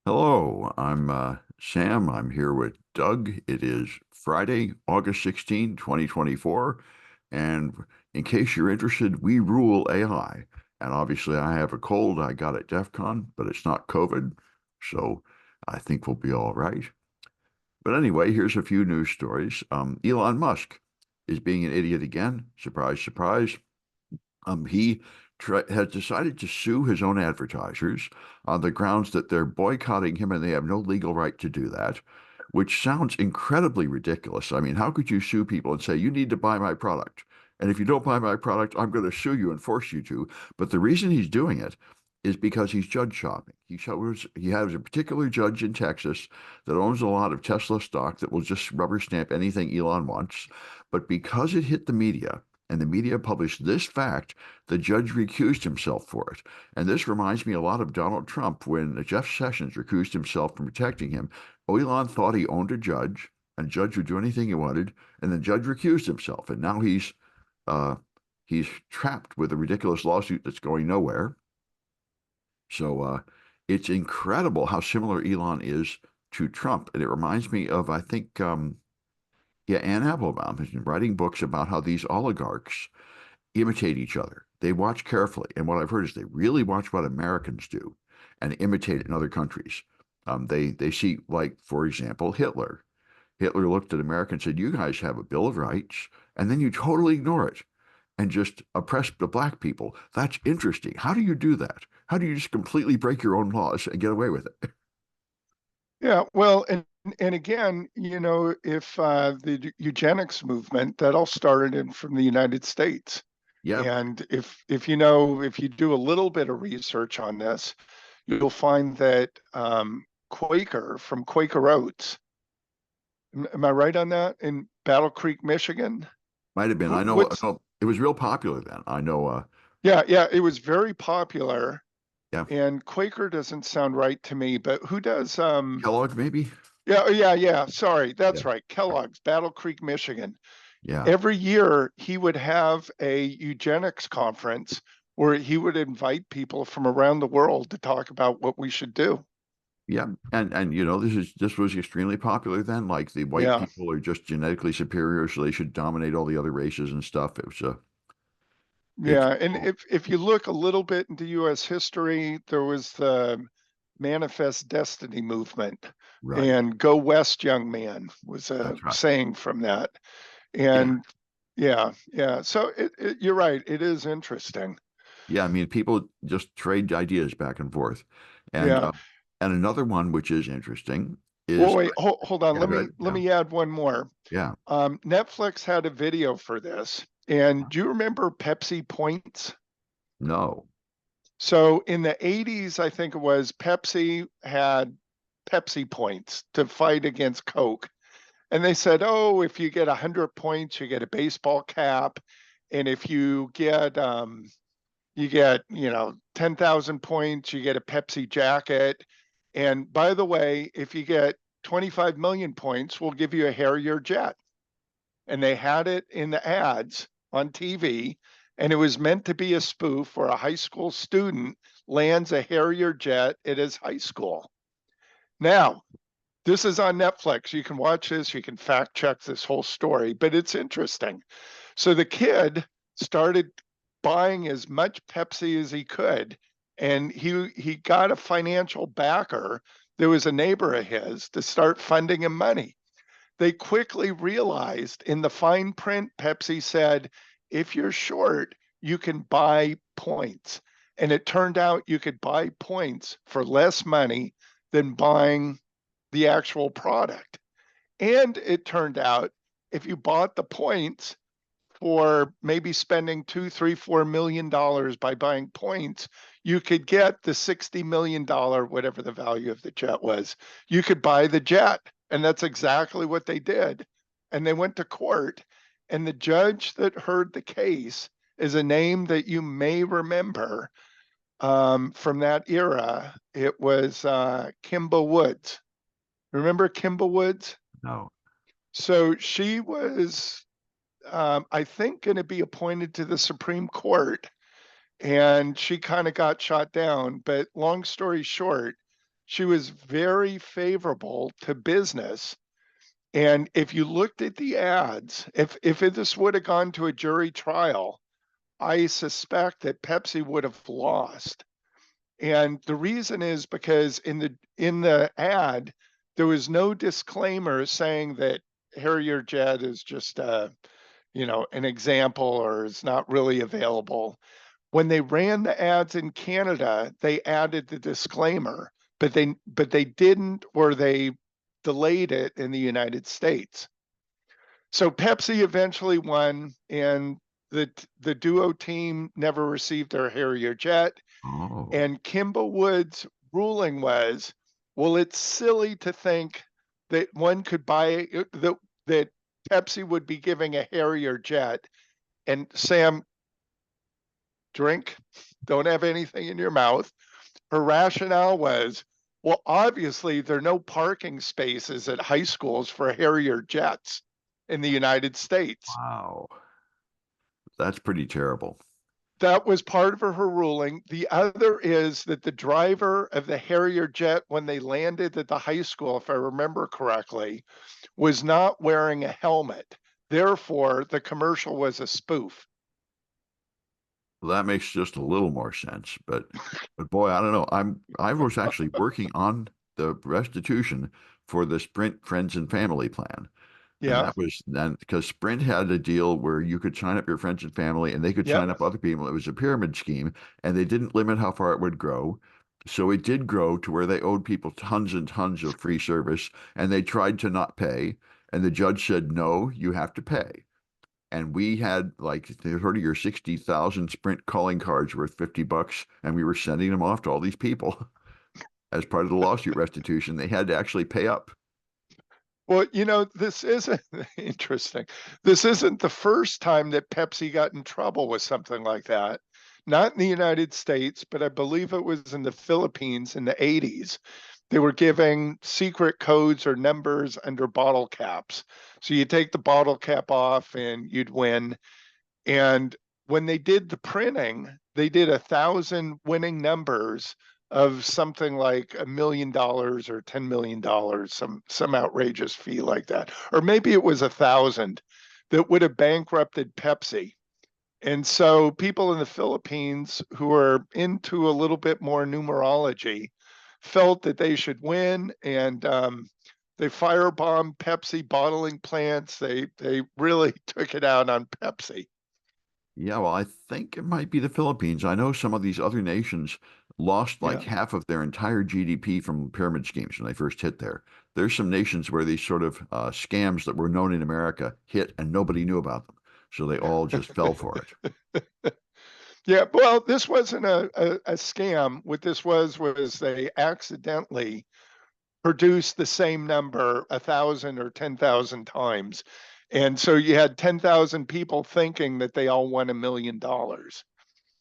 Hello, I'm Sam. I'm here with Doug. It is Friday, August 16, 2024. And in case you're interested, we rule AI. And obviously, I have a cold I got at DEF CON, but it's not COVID. So I think we'll be all right. But anyway, here's a few news stories. Elon Musk is being an idiot again. Surprise, surprise. He has decided to sue his own advertisers on the grounds that they're boycotting him and they have no legal right to do that, which sounds incredibly ridiculous. I mean, how could you sue people and say, you need to buy my product? And if you don't buy my product, I'm going to sue you and force you to. But the reason he's doing it is because he's judge shopping. He has a particular judge in Texas that owns a lot of Tesla stock that will just rubber stamp anything Elon wants. But because it hit the media, and the media published this fact, the judge recused himself for it. And this reminds me a lot of Donald Trump when Jeff Sessions recused himself from protecting him. Elon thought he owned a judge, and judge would do anything he wanted, and the judge recused himself. And now uh, he's trapped with a ridiculous lawsuit that's going nowhere. So it's incredible how similar Elon is to Trump. And it reminds me of, I think, yeah, Anne Applebaum has been writing books about how these oligarchs imitate each other. They watch carefully. And what I've heard is they really watch what Americans do and imitate it in other countries. They see, like, for example, Hitler. Hitler looked at America and said, you guys have a Bill of Rights, and then you totally ignore it and just oppress the black people. That's interesting. How do you do that? How do you just completely break your own laws and get away with it? Yeah, well, and again, if the eugenics movement that all started in from the United States, Yeah, and if you do a little bit of research on this, you'll find that Quaker from Quaker Oats, am I right on that? In Battle Creek, Michigan? might have been. Who, what's I know it was real popular then. I know, Yeah, yeah, it was very popular, yeah, and Quaker doesn't sound right to me, but who does? Kellogg maybe? Yeah, yeah. Sorry, Yeah, that's right. Kellogg's, Battle Creek, Michigan. yeah. Every year he would have a eugenics conference where he would invite people from around the world to talk about what we should do. Yeah, and this was extremely popular then. Like the white Yeah. people are just genetically superior, so they should dominate all the other races and stuff. It's Yeah. And if you look a little bit into US history, there was the Manifest Destiny movement, right. and Go West, young man was a That's right. saying from that. Yeah, And yeah. So you're right. It is interesting. yeah. I mean, people just trade ideas back and forth, and Yeah. uh, and another one which is interesting Well, is wait, hold on. yeah, Let right. me let Yeah, me add one more. yeah. Netflix had a video for this. And do you remember Pepsi Points? No, So in the 80s, I think it was, Pepsi had Pepsi Points to fight against Coke. And they said, oh, if you get 100 points, you get a baseball cap. And if you get, 10,000 points, you get a Pepsi jacket. And by the way, if you get 25 million points, we'll give you a Harrier jet. And they had it in the ads on TV, and it was meant to be a spoof where a high school student lands a Harrier jet at his high school. Now, this is on Netflix. You can watch this, you can fact check this whole story, but it's interesting. So the kid started buying as much Pepsi as he could, and he got a financial backer. There was a neighbor of his to start funding him money. They quickly realized in the fine print, Pepsi said, if you're short, you can buy points. And it turned out you could buy points for less money than buying the actual product. And it turned out if you bought the points for maybe spending two, three, $4 million by buying points, you could get the $60 million, whatever the value of the jet was. You could buy the jet. And that's exactly what they did. And they went to court. And the judge that heard the case is a name that you may remember from that era. It was Kimba Woods. Remember Kimba Woods? no. So she was, I think, going to be appointed to the Supreme Court, and she kind of got shot down. But long story short, She was very favorable to business. And if you looked at the ads, if this would have gone to a jury trial, I suspect that Pepsi would have lost. And the reason is because in the ad, there was no disclaimer saying that Harrier Jet is just an example or is not really available. When they ran the ads in Canada, they added the disclaimer, but they didn't, or they delayed it in the United States. So Pepsi eventually won, and the duo team never received their Harrier jet. Oh, And Kimball Wood's ruling was, well, it's silly to think that one could buy that Pepsi would be giving a Harrier jet. And Sam, drink, don't have anything in your mouth. Her rationale was, well, obviously there are no parking spaces at high schools for Harrier jets in the United States. wow. That's pretty terrible. That was part of her ruling. The other is that the driver of the Harrier jet, when they landed at the high school, if I remember correctly, was not wearing a helmet. Therefore, the commercial was a spoof. Well, that makes just a little more sense. But boy, I don't know. I was actually working on the restitution for the Sprint Friends and Family plan. And Yeah. that was then because Sprint had a deal where you could sign up your friends and family and they could Yep. sign up other people. It was a pyramid scheme and they didn't limit how far it would grow. So it did grow to where they owed people tons and tons of free service and they tried to not pay. And the judge said, no, you have to pay. And we had like 30 or 60,000 Sprint calling cards worth $50, and we were sending them off to all these people as part of the lawsuit restitution. They had to actually pay up. Well, this isn't interesting. This isn't the first time that Pepsi got in trouble with something like that. Not in the United States, but I believe it was in the Philippines in the 80s. They were giving secret codes or numbers under bottle caps. So you take the bottle cap off and you'd win. And when they did the printing, they did 1,000 winning numbers of something like $1 million or $10 million, some outrageous fee like that, or maybe it was 1,000 that would have bankrupted Pepsi. And so people in the Philippines who are into a little bit more numerology felt that they should win, and they firebombed Pepsi bottling plants. They really took it out on Pepsi. Yeah, well, I think it might be the Philippines. I know some of these other nations lost like Yeah. half of their entire GDP from pyramid schemes when they first hit there. There's some nations where these sort of scams that were known in America hit and nobody knew about them. So they all just fell for it. Yeah, well, this wasn't a scam. What this was they accidentally produced the same number 1,000 or 10,000 times. And so you had 10,000 people thinking that they all won $1 million.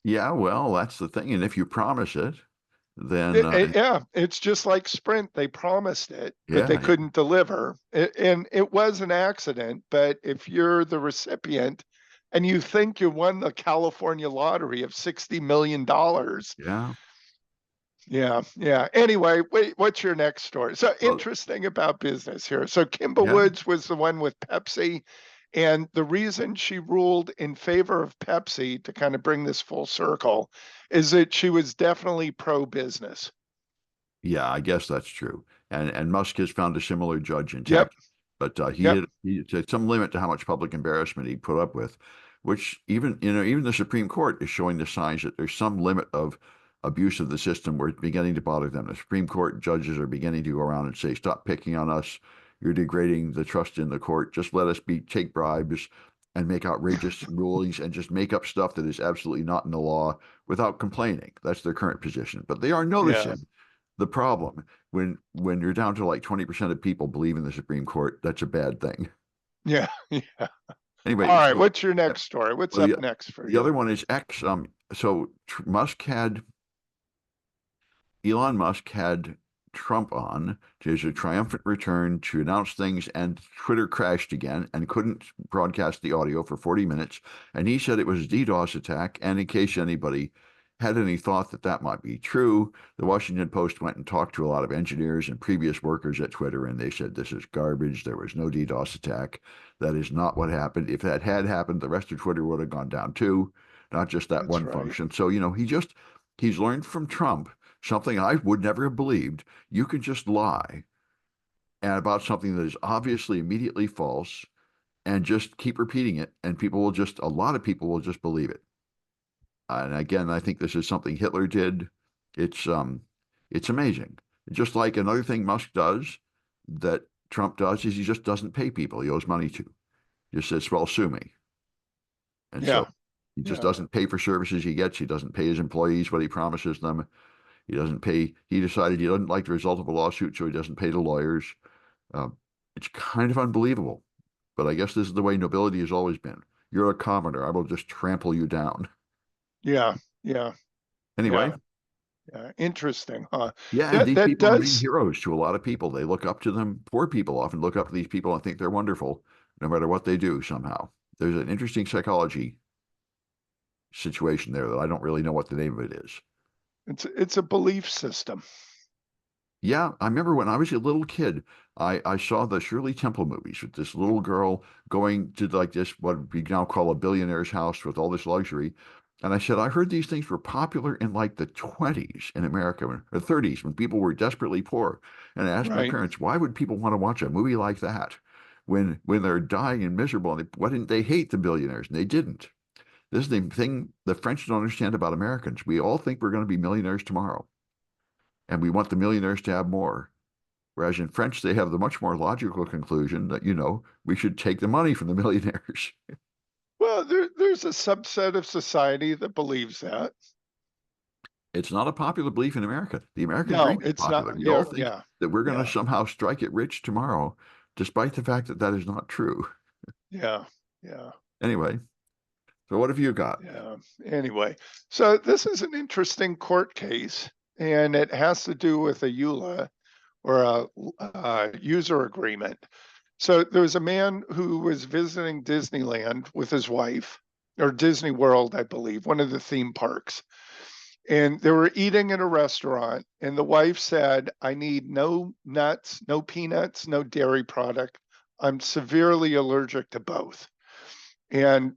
Yeah, well, that's the thing. And if you promise it, then Yeah, it's just like Sprint. They promised it, but they yeah, yeah, couldn't deliver. And it was an accident. But if you're the recipient and you think you won the California lottery of $60 million, yeah. yeah, yeah. Anyway, wait, what's your next story? So Well, interesting about business here. So Kimba yeah. Woods was the one with Pepsi, and the reason she ruled in favor of Pepsi, to kind of bring this full circle, is that she was definitely pro-business. Yeah, I guess that's true. And Musk has found a similar judge in Yep, Texas, but yep, he said some limit to how much public embarrassment he put up with, which even the Supreme Court is showing the signs that there's some limit of abuse of the system where it's beginning to bother them. The Supreme Court judges are beginning to go around and say, "Stop picking on us. You're degrading the trust in the court. Just let us take bribes." And make outrageous rulings and just make up stuff that is absolutely not in the law without complaining. That's their current position. But they are yeah, noticing the problem when you're down to like 20% of people believe in the Supreme Court, that's a bad thing. yeah, yeah. All Anyway, right, so what's your yeah, next story? What's well, up next for the you? other one is X. Musk had Elon Musk had Trump on to his triumphant return to announce things, and Twitter crashed again and couldn't broadcast the audio for 40 minutes. And he said it was a DDoS attack. And in case anybody had any thought that that might be true. The Washington Post went and talked to a lot of engineers and previous workers at Twitter, and they said this is garbage. There was no DDoS attack. That is not what happened. If that had happened, the rest of Twitter would have gone down too, not just that That's one right. function. So, he's learned from Trump something I would never have believed. You can just lie and about something that is obviously immediately false and just keep repeating it, and a lot of people will just believe it. And again, I think this is something Hitler did. It's um, it's amazing. Just like another thing Musk does that Trump does is he just doesn't pay people he owes money to. He just says, "Well, sue me." And Yeah. so he just Yeah. doesn't pay for services he gets. He doesn't pay his employees what he promises them. He doesn't pay. He decided he doesn't like the result of a lawsuit, so he doesn't pay the lawyers. It's kind of unbelievable, but I guess this is the way nobility has always been. You're a commoner. I will just trample you down. Yeah. Yeah. Anyway, Yeah. Yeah. Interesting, huh? yeah, and That these that people remain does. heroes to a lot of people. They look up to them. Poor people often look up to these people and think they're wonderful, no matter what they do somehow. There's an interesting psychology situation there that I don't really know what the name of it is. It's a belief system. Yeah, I remember when I was a little kid, I saw the Shirley Temple movies with this little girl going to like this, what we now call a billionaire's house with all this luxury. And I said, I heard these things were popular in like the 20s in America, or 30s, when people were desperately poor. And I asked my Right. parents, why would people want to watch a movie like that when they're dying and miserable? And why didn't they hate the billionaires? And they didn't. This is the thing the French don't understand about Americans. We all think we're going to be millionaires tomorrow, and we want the millionaires to have more. Whereas in French, they have the much more logical conclusion that, we should take the money from the millionaires. Well, there's a subset of society that believes that. It's not a popular belief in America. The American No, dream is it's not. popular. We all Yeah. think Yeah. that we're going to Yeah. somehow strike it rich tomorrow, despite the fact that that is not true. Yeah. Yeah. Anyway, so what have you got? Yeah. Anyway, so this is an interesting court case, and it has to do with a EULA or a user agreement. So there was a man who was visiting Disneyland with his wife, or Disney World, I believe, one of the theme parks. And they were eating in a restaurant, and the wife said, I need no nuts, no peanuts, no dairy product. I'm severely allergic to both. And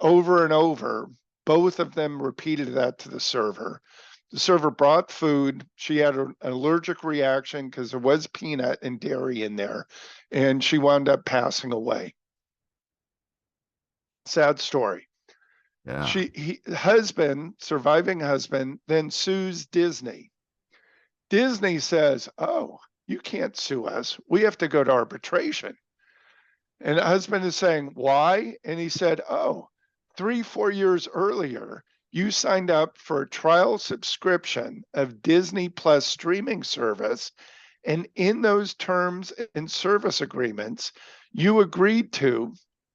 over and over, both of them repeated that to the server. The server brought food. She had an allergic reaction because there was peanut and dairy in there, and she wound up passing away. Sad story. Yeah. Husband, surviving husband, then sues Disney. Disney says, "Oh, you can't sue us. We have to go to arbitration." And the husband is saying, "Why?" And he said, "Oh, 3, 4 years earlier, you signed up for a trial subscription of Disney Plus streaming service. And in those terms and service agreements, you agreed to,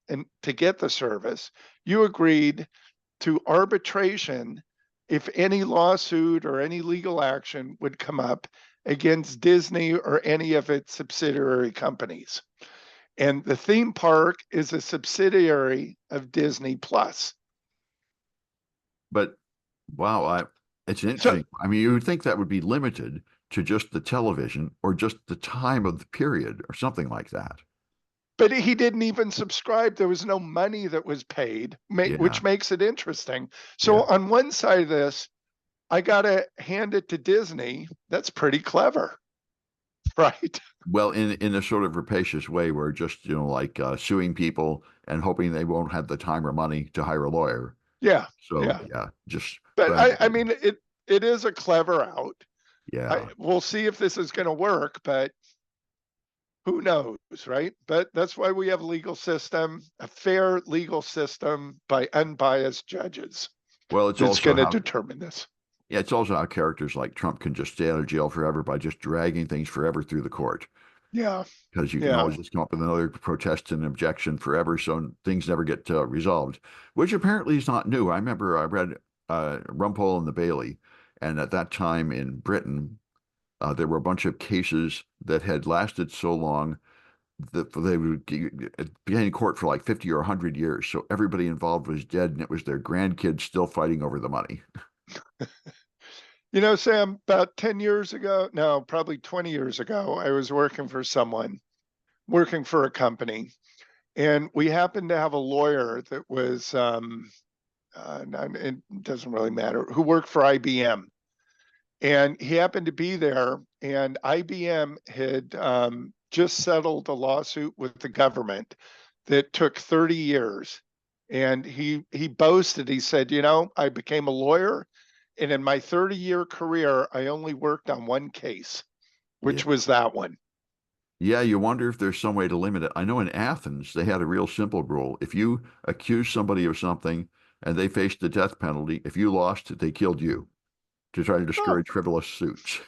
and to get the service, you agreed to arbitration if any lawsuit or any legal action would come up against Disney or any of its subsidiary companies. And the theme park is a subsidiary of Disney Plus." But wow, it's So, interesting. I mean, you would think that would be limited to just the television or just the time of the period or something like that. but he didn't even subscribe. There was no money that was paid, Yeah. which makes it interesting. So, Yeah. on one side of this, I got to hand it to Disney. That's pretty clever, right? Well, in a sort of rapacious way, where just like suing people and hoping they won't have the time or money to hire a lawyer. Yeah. So Yeah. yeah, just But I unbelievable. mean, it is a clever out. Yeah. We'll see if this is going to work, but who knows, right? But that's why we have a legal system, a fair legal system by unbiased judges Well, it's that's also going to how determine this. yeah, it's also how characters like Trump can just stay out of jail forever by just dragging things forever through the court. Yeah. Because you can Yeah. always just come up with another protest and objection forever, so things never get resolved, which apparently is not new. I remember I read Rumpole and the Bailey, and at that time in Britain, there were a bunch of cases that had lasted so long that they would be in court for like 50 or 100 years. So everybody involved was dead, and it was their grandkids still fighting over the money. You know, Sam, about 10 years ago, no, probably 20 years ago, I was working for someone, working for a company, and we happened to have a lawyer that was, it doesn't really matter, who worked for IBM. And he happened to be there, and IBM had just settled a lawsuit with the government that took 30 years. And he boasted, he said, you know, I became a lawyer, and in my 30-year career, I only worked on one case, Yeah. which was that one. Yeah, you wonder if there's some way to limit it. I know in Athens, they had a real simple rule. If you accuse somebody of something and they faced the death penalty, if you lost, they killed you to try to Oh, discourage frivolous suits.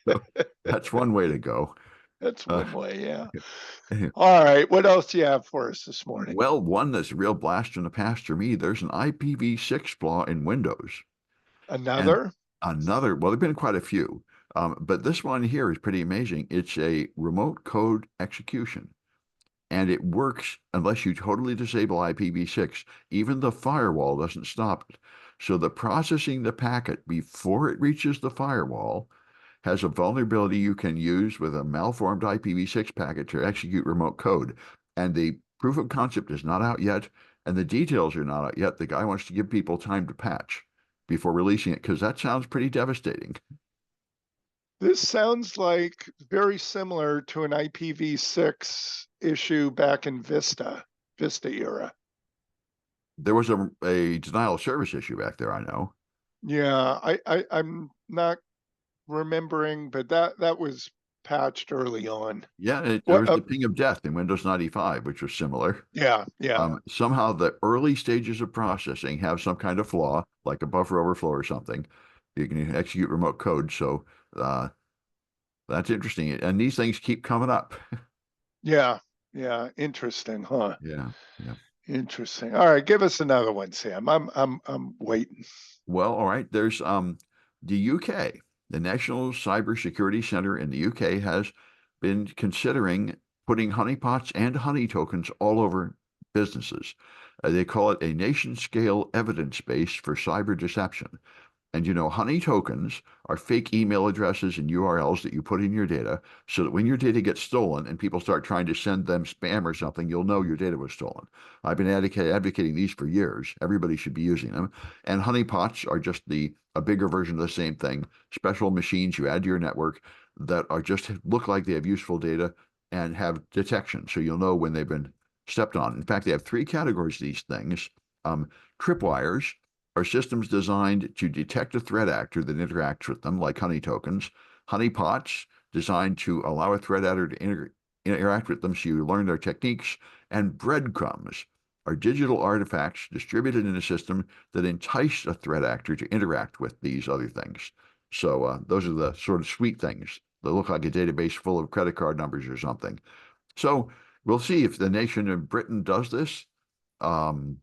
So that's one way to go. that's Uh, one way, yeah. All right, what else do you have for us this morning? well, one that's a real blast from the past for me, there's an IPv6 flaw in Windows. And Another? another, well, there've been quite a few, but this one here is pretty amazing. It's a remote code execution, and it works unless you totally disable IPv6. Even the firewall doesn't stop it. So the processing the packet before it reaches the firewall has a vulnerability you can use with a malformed IPv6 packet to execute remote code. And the proof of concept is not out yet, and the details are not out yet. The guy wants to give people time to patch before releasing it because that sounds pretty devastating. This sounds like very similar to an IPv6 issue back in Vista era. There was a denial of service issue back there, I know. Yeah, I'm not remembering, but that was patched early on. Yeah, there What? was the ping of death in Windows 95, which was similar. Yeah, yeah, Somehow the early stages of processing have some kind of flaw, like a buffer overflow or something. You can execute remote code. So uh, that's interesting. And these things keep coming up. yeah, yeah. Interesting, huh? Yeah, yeah. Interesting. All right, give us another one, Sam. I'm waiting. Well, all right. There's the UK, the National Cybersecurity Center in the UK has been considering putting honeypots and honey tokens all over businesses. They call it a nation scale evidence base for cyber deception. And you know, honey tokens are fake email addresses and URLs that you put in your data so that when your data gets stolen and people start trying to send them spam or something, you'll know your data was stolen. I've been advocating these for years. Everybody should be using them. And honeypots are just a bigger version of the same thing. Special machines you add to your network that are just look like they have useful data and have detection. So you'll know when they've been stepped on. In fact, they have three categories of these things. Tripwires are systems designed to detect a threat actor that interacts with them, like honey tokens. Honeypots, designed to allow a threat actor to interact with them so you learn their techniques. And breadcrumbs are digital artifacts distributed in a system that entice a threat actor to interact with these other things. So those are the sort of sweet things that look like a database full of credit card numbers or something. So we'll see if the nation of Britain does this. Um,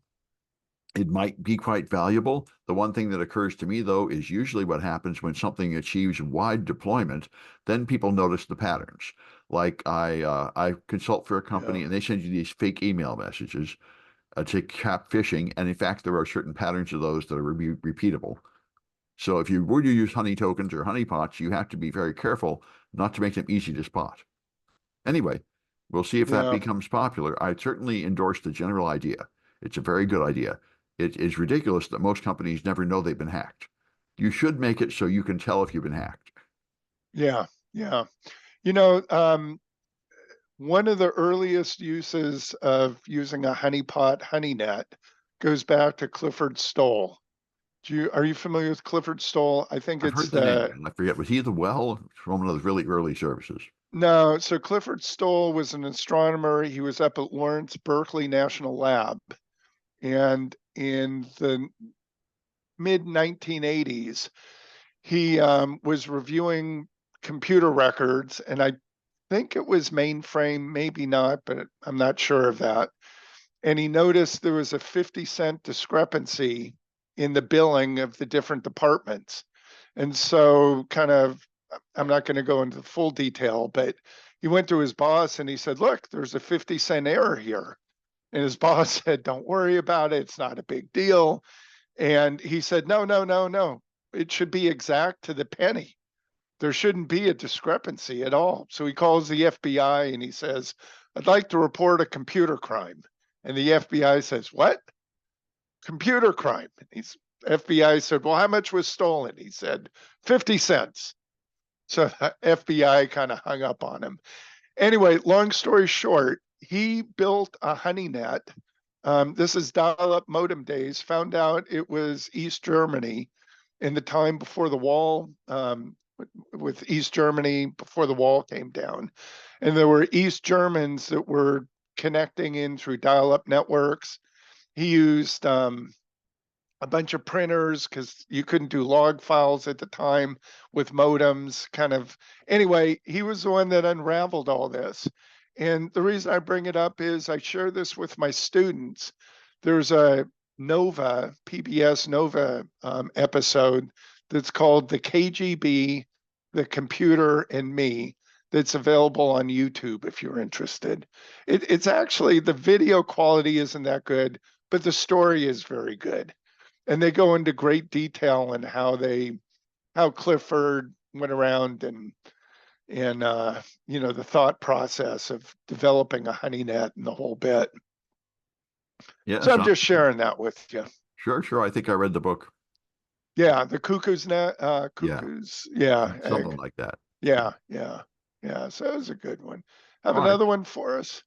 it might be quite valuable. The one thing that occurs to me, though, is usually what happens when something achieves wide deployment, then people notice the patterns. Like I consult for a company Yeah, and they send you these fake email messages to cap phishing, and in fact, there are certain patterns of those that are repeatable. So if you were to use honey tokens or honeypots, you have to be very careful not to make them easy to spot. Anyway, we'll see if that yeah, becomes popular. I certainly endorse the general idea. It's a very good idea. It is ridiculous that most companies never know they've been hacked. You should make it so you can tell if you've been hacked. yeah, yeah. You know, one of the earliest uses of using a honeypot honey net goes back to Clifford Stoll. Are you familiar with Clifford Stoll? I think I've it's heard the name. the I forget. Was he the well from one of those really early services? no. So Clifford Stoll was an astronomer. He was up at Lawrence Berkeley National Lab, and in the mid 1980s, he was reviewing computer records, and I think it was mainframe, maybe not, but I'm not sure of that. And he noticed there was a 50-cent discrepancy in the billing of the different departments. And so, kind of, I'm not going to go into full detail, but he went to his boss and he said, look, there's a 50-cent error here. And his boss said, don't worry about it. It's not a big deal. And he said, no, no, no, no. It should be exact to the penny. There shouldn't be a discrepancy at all. So he calls the FBI and he says, I'd like to report a computer crime. And the FBI says, what? Computer crime. He's FBI said, well, how much was stolen? He said, 50 cents. So the FBI kind of hung up on him. Anyway, long story short, he built a honey net. This is dial-up modem days. Found out it was East Germany in the time before the wall, with East Germany before the wall came down. And there were East Germans that were connecting in through dial-up networks. He used a bunch of printers because you couldn't do log files at the time with modems. Kind of, anyway, he was the one that unraveled all this. And the reason I bring it up is I share this with my students. There's a Nova, PBS Nova episode that's called The KGB, The Computer, and Me, that's available on YouTube if you're interested. It's actually, the video quality isn't that good, but the story is very good. And they go into great detail in how Clifford went around and the thought process of developing a honey net and the whole bit. So Yes, I'm just sharing that with you. sure, sure. I think I read the book. Yeah, the cuckoo's net, Yeah, cuckoo's, yeah, something egg. like that. Yeah, yeah, yeah. So it was a good one. Have All right. another one for us.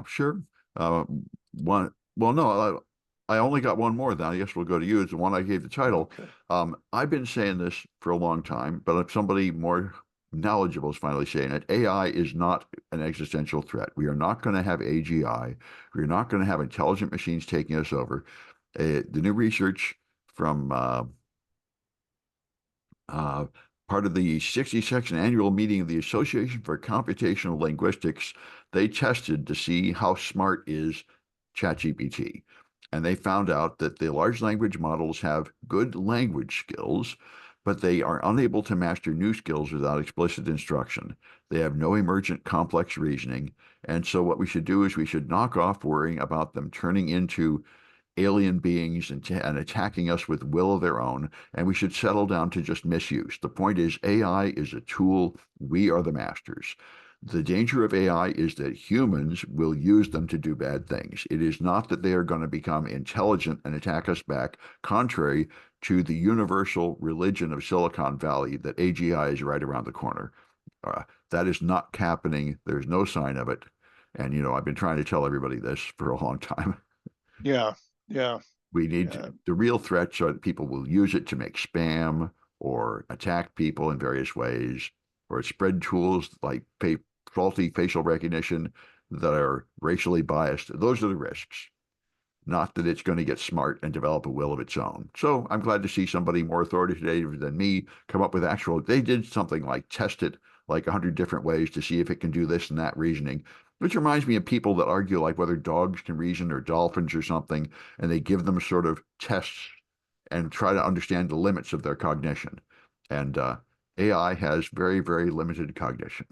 Sure. Uh, one. Well, no, I only got one more. Then I guess we'll go to you. It's the one I gave the title. Okay. I've been saying this for a long time, but if somebody more knowledgeable is finally saying it, AI is not an existential threat. We are not going to have AGI. We are not going to have intelligent machines taking us over. The new research from uh, part of the 62nd annual meeting of the Association for Computational Linguistics, they tested to see how smart is ChatGPT. And they found out that the large language models have good language skills, but they are unable to master new skills without explicit instruction. They have no emergent complex reasoning. And so what we should do is we should knock off worrying about them turning into alien beings and attacking us with will of their own, and we should settle down to just misuse. The point is, AI is a tool. We are the masters. The danger of AI is that humans will use them to do bad things. It is not that they are going to become intelligent and attack us back, contrary to the universal religion of Silicon Valley that AGI is right around the corner. That is not happening. There's no sign of it. And, I've been trying to tell everybody this for a long time. Yeah, yeah, We need yeah, the real threat so that people will use it to make spam or attack people in various ways or spread tools like faulty facial recognition that are racially biased. Those are the risks, not that it's going to get smart and develop a will of its own. So I'm glad to see somebody more authoritative than me come up with they did something like test it like 100 different ways to see if it can do this and that reasoning, which reminds me of people that argue like whether dogs can reason or dolphins or something, and they give them sort of tests and try to understand the limits of their cognition. And AI has very, very limited cognition.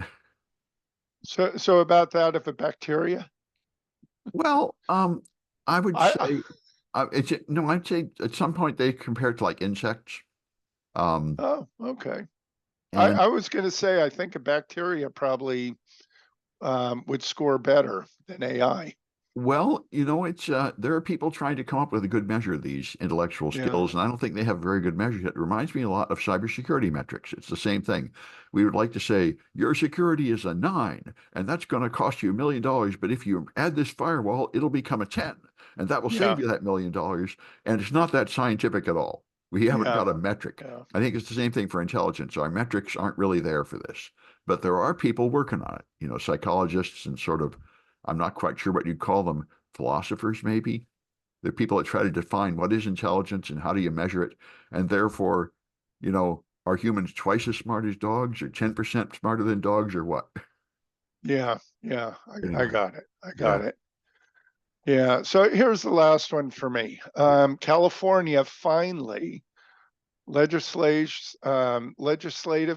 so about that of a bacteria. Well, I would I say it's no, I'd say at some point they compare it to like insects. Um, Oh, okay. and I was going to say I think a bacteria probably would score better than AI. well, it's there are people trying to come up with a good measure of these intellectual Yeah, skills, and I don't think they have very good measures. It reminds me a lot of cybersecurity metrics. It's the same thing. We would like to say your security is a 9, and that's going to cost you $1 million, but if you add this firewall, it'll become a 10, and that will yeah, save you that $1 million. And it's not that scientific at all. We haven't yeah, got a metric. yeah, I think it's the same thing for intelligence. Our metrics aren't really there for this, but there are people working on it. Psychologists and sort of, I'm not quite sure what you'd call them, philosophers maybe. They're people that try to define what is intelligence and how do you measure it. And therefore, are humans twice as smart as dogs or 10% smarter than dogs or what? yeah, yeah. I Anyway, got it. I yeah. got it. Yeah. So here's the last one for me. California finally legislative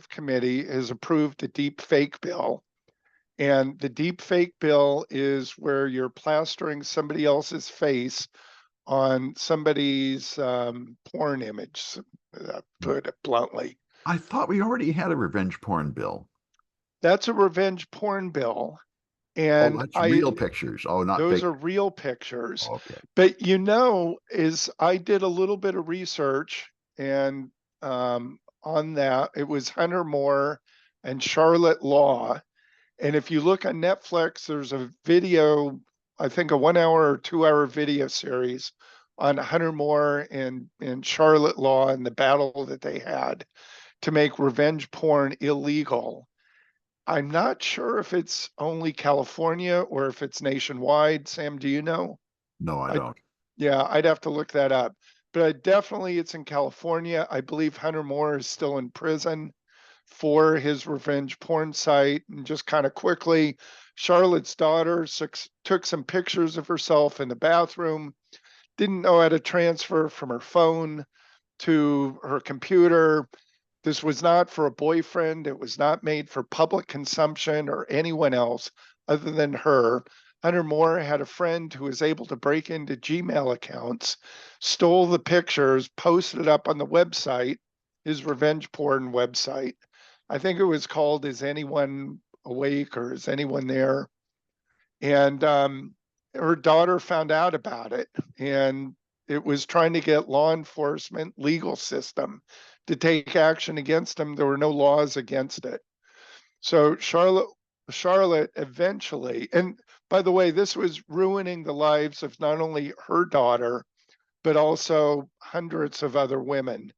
committee has approved a deep fake bill. And the deep fake bill is where you're plastering somebody else's face on somebody's porn image, put it bluntly. I thought we already had a revenge porn bill. That's a revenge porn bill. Oh, And that's real pictures. Oh, not those fake. are real pictures. Okay. But is I did a little bit of research and on that, it was Hunter Moore and Charlotte Law. And if you look on Netflix, there's a video, I think a 1 hour or 2 hour video series on Hunter Moore and Charlotte Law and the battle that they had to make revenge porn illegal. I'm not sure if it's only California or if it's nationwide. Sam, do you know? No, I I don't. Yeah, I'd have to look that up. But definitely it's in California. I believe Hunter Moore is still in prison for his revenge porn site. And just kind of quickly, Charlotte's daughter took some pictures of herself in the bathroom, didn't know how to transfer from her phone to her computer. This was not for a boyfriend. It was not made for public consumption or anyone else other than her. Hunter Moore had a friend who was able to break into Gmail accounts, stole the pictures, posted it up on the website, his revenge porn website. I think it was called Is Anyone Awake or Is Anyone There? And her daughter found out about it, and it was trying to get law enforcement legal system to take action against him. There were no laws against it. So Charlotte eventually, and by the way, this was ruining the lives of not only her daughter, but also hundreds of other women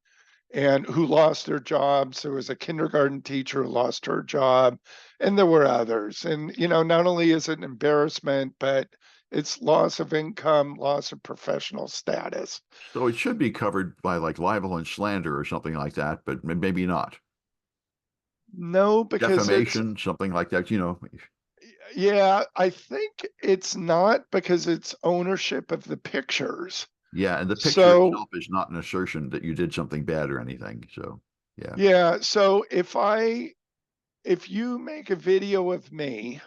and who lost their jobs. There was a kindergarten teacher who lost her job, and there were others. And, not only is it an embarrassment, but it's loss of income, loss of professional status. So it should be covered by like libel and slander or something like that, but maybe not. No, because Defamation, something like that, you know. yeah, I think it's not because it's ownership of the pictures. Yeah, and the picture So, itself is not an assertion that you did something bad or anything. So, yeah. yeah, so if you make a video of me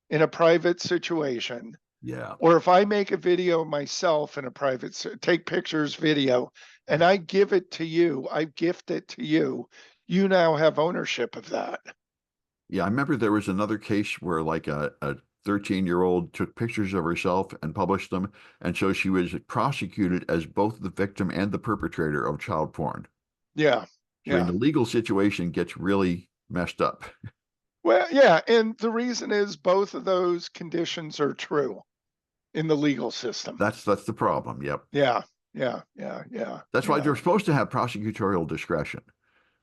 in a private situation, Yeah. or if I make a video myself in a take pictures, video, and I give it to you, I gift it to you, you now have ownership of that. Yeah, I remember there was another case where like a 13-year-old took pictures of herself and published them, and so she was prosecuted as both the victim and the perpetrator of child porn. Yeah. So in Yeah. the legal situation gets really messed up. Well, yeah. And the reason is both of those conditions are true in the legal system. That's the problem. Yep. Yeah. Yeah. Yeah. Yeah. That's why Yeah. they're supposed to have prosecutorial discretion,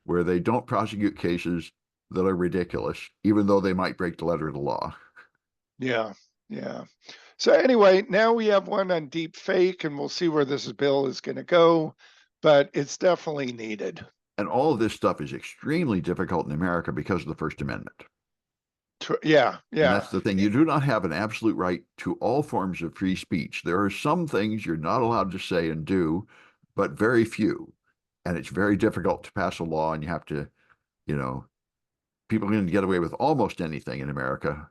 where they don't prosecute cases that are ridiculous, even though they might break the letter of the law. Yeah. Yeah. So anyway, now we have one on deep fake, and we'll see where this bill is going to go, but it's definitely needed. And all of this stuff is extremely difficult in America because of the First Amendment. Yeah. And Yeah. that's the thing. You do not have an absolute right to all forms of free speech. There are some things you're not allowed to say and do, but very few. And it's very difficult to pass a law, and you have to, you know, people can get away with almost anything in America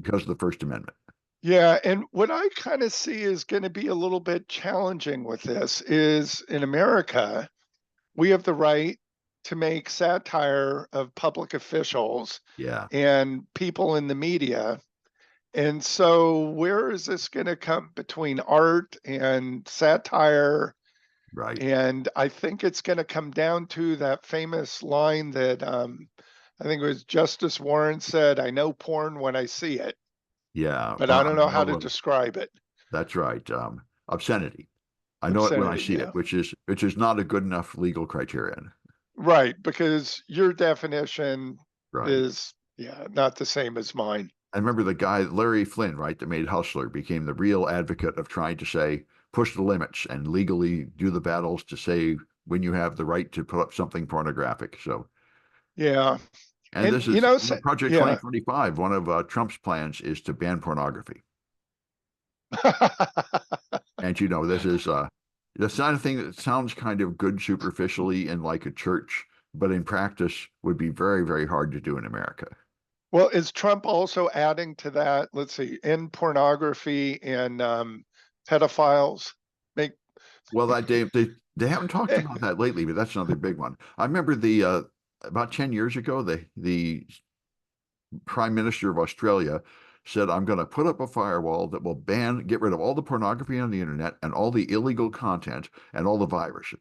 because of the First Amendment. Yeah, and what I kind of see is going to be a little bit challenging with this is in America, we have the right to make satire of public officials Yeah, and people in the media. And so, where is this going to come between art and satire? right. And I think it's going to come down to that famous line that I think it was Justice Warren said, I know porn when I see it, Yeah. but I don't know how to Well, describe it. that's right. Obscenity. I know it when I Obscenity, see it, yeah. which is not a good enough legal criterion. Right, because your definition Right. is, yeah, not the same as mine. I remember the guy, Larry Flynn, right, that made Hustler, became the real advocate of trying to say, push the limits and legally do the battles to say when you have the right to put up something pornographic. So, Yeah. and And, this is Project yeah. 2025. One of Trump's plans is to ban pornography. And this is that's not a thing that sounds kind of good superficially in like a church, but in practice would be very, very hard to do in America. Well, is Trump also adding to that? Let's see, in pornography and pedophiles, Well, that they haven't talked about that lately, but that's another big one. I remember the about 10 years ago, the Prime Minister of Australia said, I'm going to put up a firewall that will get rid of all the pornography on the internet and all the illegal content and all the viruses.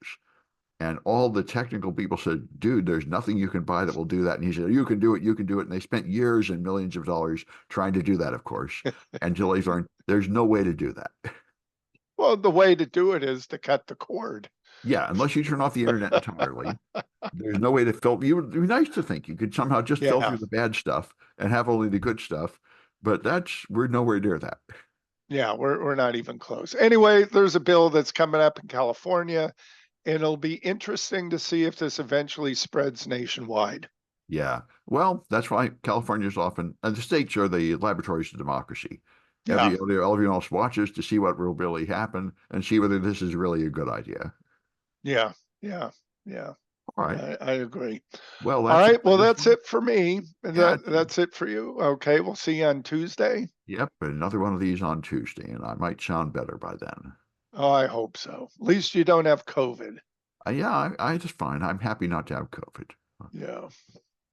And all the technical people said, dude, there's nothing you can buy that will do that. And he said, you can do it, you can do it. And they spent years and millions of dollars trying to do that, of course, until they learned there's no way to do that. Well, the way to do it is to cut the cord. Yeah, unless you turn off the internet entirely, there's no way to filter. It would be nice to think you could somehow just filter Yeah. the bad stuff and have only the good stuff, but we're nowhere near that. Yeah, we're not even close. Anyway, there's a bill that's coming up in California, and it'll be interesting to see if this eventually spreads nationwide. Yeah. Well, that's why California's often, and the states are the laboratories of democracy. Yeah, Everyone else watches to see what will really happen and see whether this is really a good idea. yeah, yeah, yeah. All right. I agree. Well, All that's it right. for Well, this that's one. it for me. Yeah. That's it for you. Okay. We'll see you on Tuesday. Yep. Another one of these on Tuesday, and I might sound better by then. Oh, I hope so. At least you don't have COVID. Yeah, I just fine. I'm happy not to have COVID. Yeah.